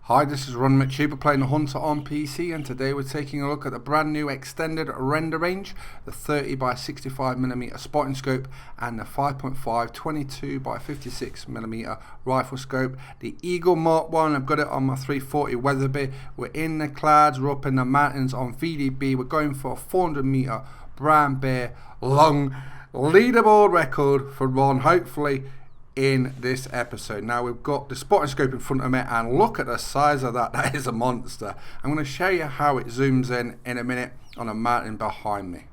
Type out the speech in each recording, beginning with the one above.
Hi, this is Ron McTuber playing the Hunter on PC, and today we're taking a look at the brand new extended render range, the 30 by 65mm spotting scope and the 5.5 22 by 56mm rifle scope. The Eagle Mark 1, I've got it on my 340 Weatherby. We're in the clouds, we're up in the mountains on VDB. We're going for a 400-meter brown bear long leaderboard record for Ron, hopefully in this episode. Now we've got the spotting scope in front of me, and look at the size of that. That is a monster. I'm going to show you how it zooms in a minute on a mountain behind me.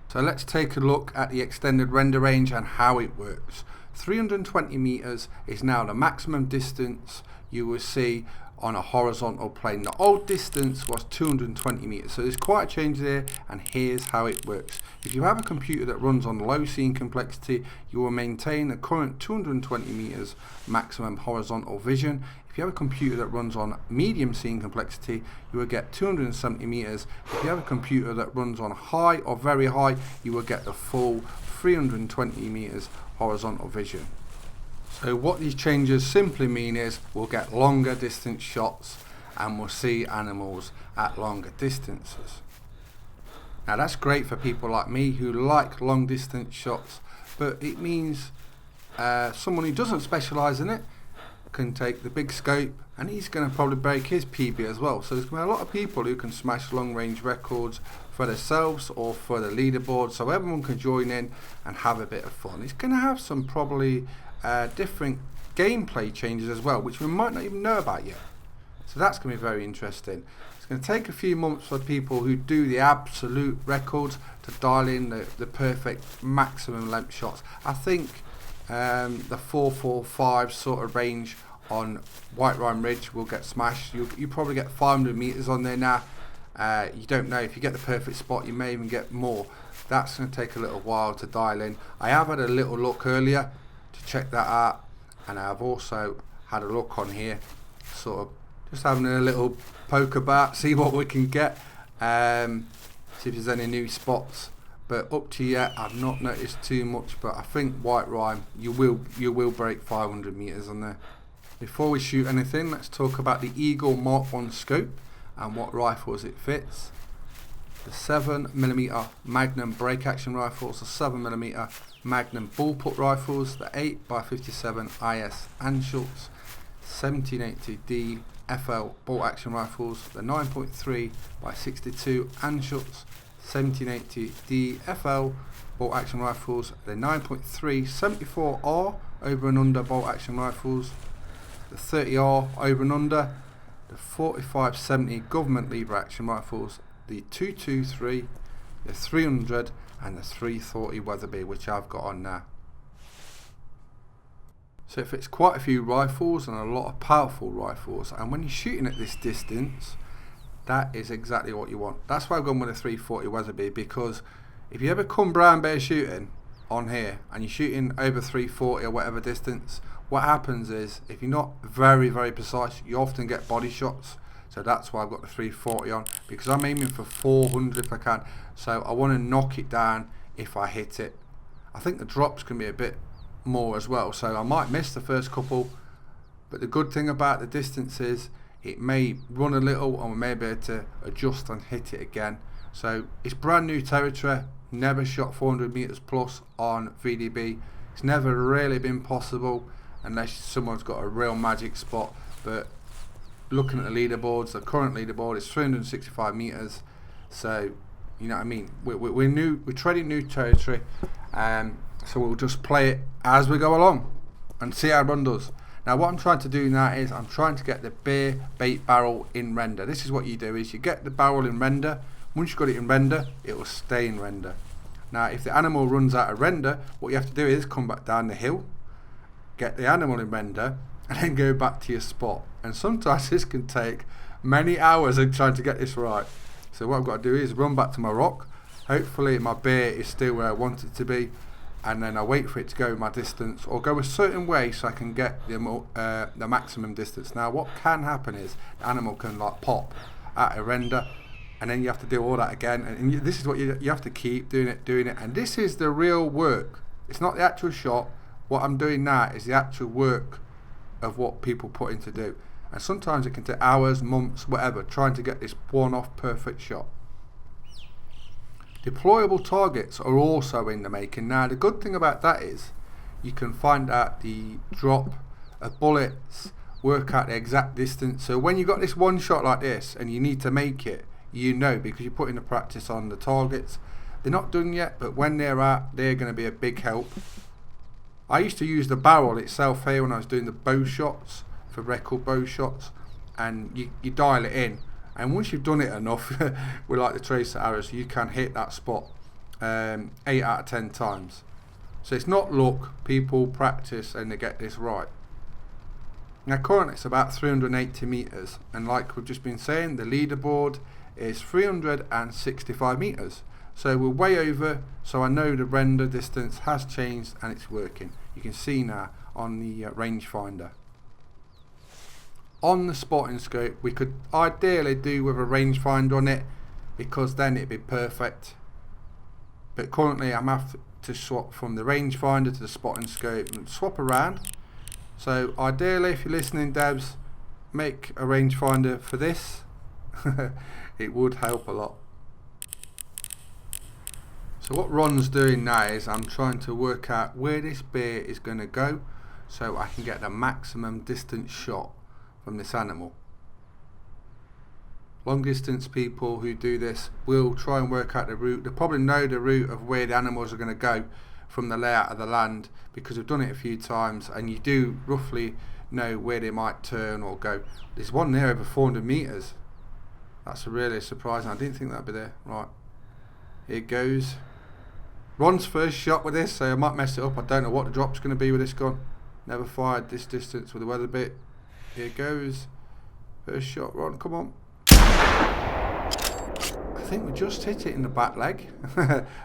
So let's take a look at the extended render range and how it works. 320 meters is now the maximum distance you will see on a horizontal plane. The old distance was 220 meters, so there's quite a change there, and here's how it works. If you have a computer that runs on low scene complexity, you will maintain the current 220 meters maximum horizontal vision. If you have a computer that runs on medium scene complexity, you will get 270 meters. If you have a computer that runs on high or very high, you will get the full 320 meters horizontal vision. So what these changes simply mean is we'll get longer distance shots and we'll see animals at longer distances. Now that's great for people like me who like long distance shots, but it means someone who doesn't specialise in it can take the big scope, and he's going to probably break his PB as well. So there's going to be a lot of people who can smash long range records for themselves or for the leaderboard, so everyone can join in and have a bit of fun. It's going to have some probably different gameplay changes as well, which we might not even know about yet. So that's going to be very interesting. It's going to take a few months for people who do the absolute records to dial in the perfect maximum length shots. I think the 445 sort of range on White Rime Ridge will get smashed. You probably get 500 meters on there now. You don't know, if you get the perfect spot you may even get more. That's going to take a little while to dial in. I have had a little look earlier to check that out, and I've also had a look on here, sort of just having a little poke about, see what we can get, see if there's any new spots. But up to yet, I've not noticed too much. But I think White Rime, you will break 500 meters on there. Before we shoot anything, let's talk about the Eagle Mark 1 scope and what rifles it fits. The 7mm Magnum break action rifles, the 7mm Magnum bullpup rifles, the 8x57 IS Anschutz, 1780D FL bolt action rifles, the 9.3x62 Anschutz, 1780D FL bolt action rifles, the 9.3 74R over and under bolt action rifles, the 30R over and under, the 4570 government lever action rifles, the 223, the 300 and the 340 Weatherby, which I've got on now. So it fits quite a few rifles and a lot of powerful rifles, and when you're shooting at this distance, that is exactly what you want. That's why I've gone with a 340 Weatherby, because if you ever come brown bear shooting on here and you're shooting over 340 or whatever distance, what happens is if you're not very precise, you often get body shots. So that's why I've got the 340 on, because I'm aiming for 400 if I can. So I want to knock it down if I hit it. I think the drops can be a bit more as well, so I might miss the first couple, but the good thing about the distance is it may run a little and we may be able to adjust and hit it again. So it's brand new territory. Never shot 400 meters plus on VDB. It's never really been possible unless someone's got a real magic spot. But looking at the leaderboards, the current leaderboard is 365 meters. So you know what I mean. We're treading new territory, so we'll just play it as we go along and see how it does. Now what I'm trying to do now is I'm trying to get the bear bait barrel in render. This is what you do, is you get the barrel in render. Once you've got it in render, it will stay in render. Now if the animal runs out of render, what you have to do is come back down the hill, get the animal in render, and then go back to your spot. And sometimes this can take many hours of trying to get this right. So what I've got to do is run back to my rock. Hopefully my bear is still where I want it to be, and then I wait for it to go my distance or go a certain way so I can get the maximum distance. Now what can happen is the animal can like pop at a render, and then you have to do all that again, and this is what you have to keep doing it, and this is the real work. It's not the actual shot. What I'm doing now is the actual work of what people put in to do. and sometimes it can take hours, months, whatever, trying to get this one-off perfect shot. Deployable targets are also in the making. Now the good thing about that is you can find out the drop of bullets, work out the exact distance. So when you got this one shot like this and you need to make it, you know, because you're putting the practice on the targets. They're not done yet, but when they're going to be a big help. I used to use the barrel itself here when I was doing the bow shots, for record bow shots, and you dial it in, and once you've done it enough with like the tracer arrows, you can hit that spot 8 out of 10 times. So it's not luck, people practice and they get this right. Now currently it's about 380 meters, and like we've just been saying, the leaderboard is 365 meters. So we're way over, so I know the render distance has changed and it's working. You can see now on the rangefinder. On the spotting scope, we could ideally do with a rangefinder on it, because then it'd be perfect. But currently I'm having to swap from the rangefinder to the spotting scope and swap around. So ideally, if you're listening, devs, make a rangefinder for this. It would help a lot. So what Ron's doing now is I'm trying to work out where this bear is going to go so I can get the maximum distance shot from this animal. Long distance people who do this will try and work out the route. They probably know the route of where the animals are going to go from the layout of the land, because we've done it a few times, and you do roughly know where they might turn or go. There's one there over 400 meters. That's really surprising. I didn't think that'd be there. Right, here it goes. Ron's first shot with this, so I might mess it up. I don't know what the drop's going to be with this gun. Never fired this distance with a weather bit. Here it goes. First shot, Ron, come on. I think we just hit it in the back leg.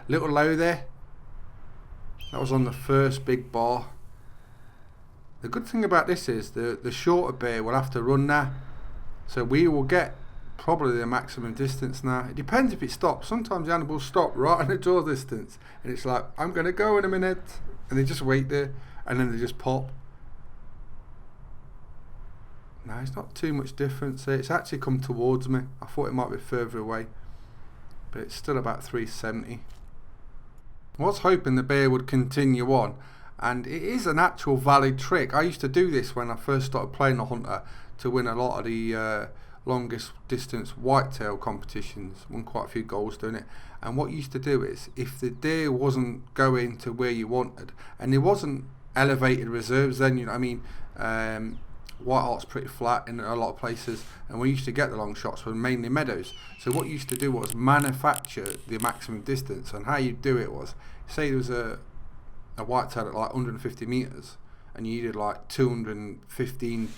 Little low there. That was on the first big bar. The good thing about this is the shorter bear will have to run now. So we will get probably the maximum distance now. It depends if it stops. Sometimes the animals stop right on the draw distance, and it's like, I'm going to go in a minute, and they just wait there, and then they just pop. No, it's not too much difference. It's actually come towards me. I thought it might be further away, but it's still about 370. I was hoping the bear would continue on, and it is an actual valid trick. I used to do this when I first started playing the hunter to win a lot of the longest distance whitetail competitions. Won quite a few goals doing it. And what you used to do is, if the deer wasn't going to where you wanted, and there wasn't elevated reserves then, you know what I mean, Whiteheart's pretty flat in a lot of places, and we used to get the long shots from mainly meadows. So what you used to do was manufacture the maximum distance, and how you do it was, say there was a whitetail at like 150 meters, and you needed like 215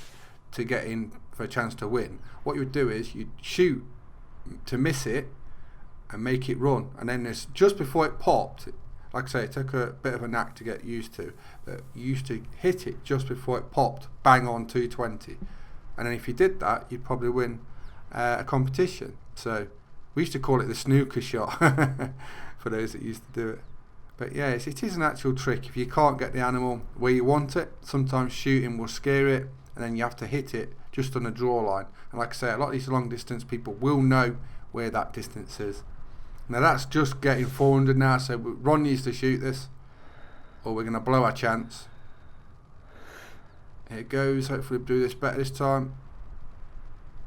to get in for a chance to win. What you would do is you'd shoot to miss it and make it run, and then there's, just before it popped, like I say, it took a bit of a knack to get used to, but you used to hit it just before it popped, bang on 220, and then if you did that, you'd probably win a competition. So we used to call it the snooker shot for those that used to do it. But yeah, it is an actual trick. If you can't get the animal where you want it, sometimes shooting will scare it, and then you have to hit it just on the draw line. And like I say, a lot of these long distance people will know where that distance is. Now that's just getting 400 now, so Ron needs to shoot this, or we're going to blow our chance. Here it goes. Hopefully we'll do this better this time.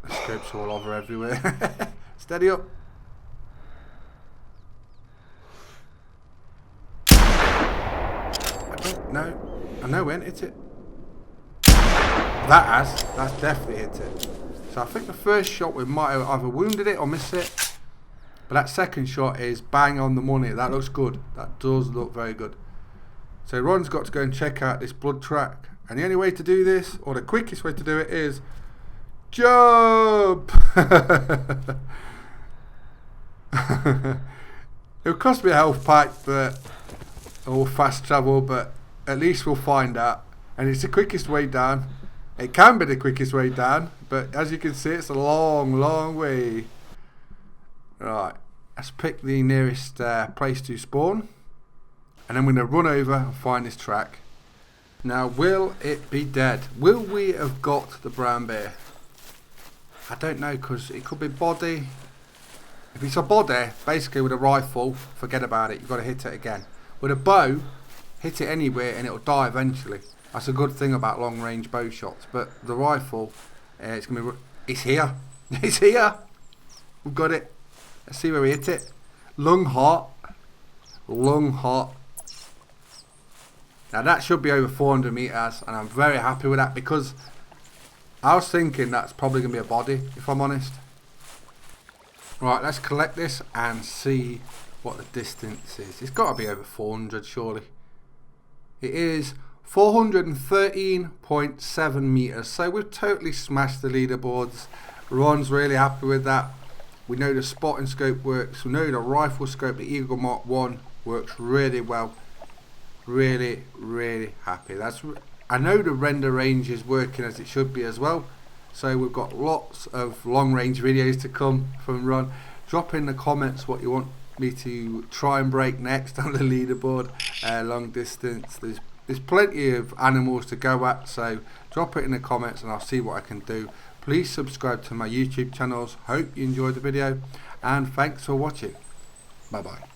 The scope's all over everywhere. Steady up. I don't know. I know when hit it. That's definitely hit it. So I think the first shot we might have either wounded it or missed it, but that second shot is bang on the money. That looks good. That does look very good. So Ron's got to go and check out this blood track, and the only way to do this, or the quickest way to do it, is jump. It'll cost me a health pack, but or fast travel, but at least we'll find out. And it's the quickest way down. It can be the quickest way down, but as you can see, it's a long, long way. Right, let's pick the nearest place to spawn, and then we're going to run over and find this track. Now, will it be dead? Will we have got the brown bear? I don't know, because it could be body. If it's a body, basically with a rifle, forget about it. You've got to hit it again. With a bow, hit it anywhere and it'll die eventually. That's a good thing about long range bow shots. But the rifle, it's gonna be. It's here. It's here. We've got it. Let's see where we hit it. Lung heart. Lung heart. Now that should be over 400 meters, and I'm very happy with that, because I was thinking that's probably gonna be a body, if I'm honest. Right, let's collect this and see what the distance is. It's got to be over 400 surely. It is 413.7 meters, so we've totally smashed the leaderboards. Ron's really happy with that. We know the spotting scope works. We know the rifle scope, the Eagle Mark 1, works really well. Really happy. I know the render range is working as it should be as well. So we've got lots of long range videos to come from Ron. Drop in the comments what you want me to try and break next on the leaderboard. Long distance. There's plenty of animals to go at, so drop it in the comments and I'll see what I can do. Please subscribe to my YouTube channels. Hope you enjoyed the video, and thanks for watching. Bye bye.